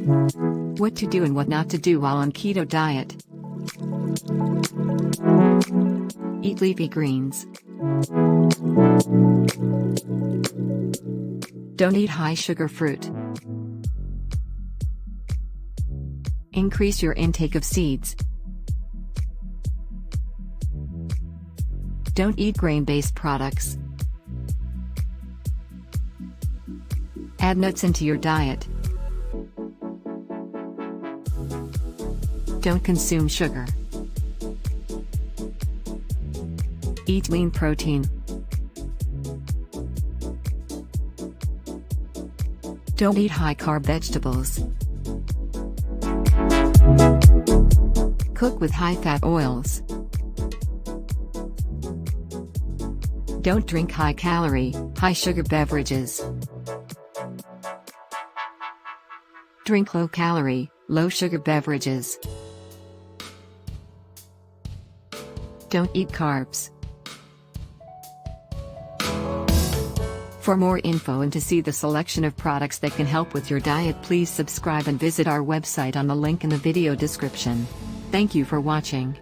What to do and what not to do while on keto diet. Eat leafy greens. Don't eat high-sugar fruit. Increase your intake of seeds. Don't eat grain-based products. Add nuts into your diet. Don't consume sugar. Eat lean protein. Don't eat high-carb vegetables. Cook with high-fat oils. Don't drink high-calorie, high-sugar beverages. Drink low-calorie, low-sugar beverages. Don't eat carbs. For more info and to see the selection of products that can help with your diet, please subscribe and visit our website on the link in the video description. Thank you for watching.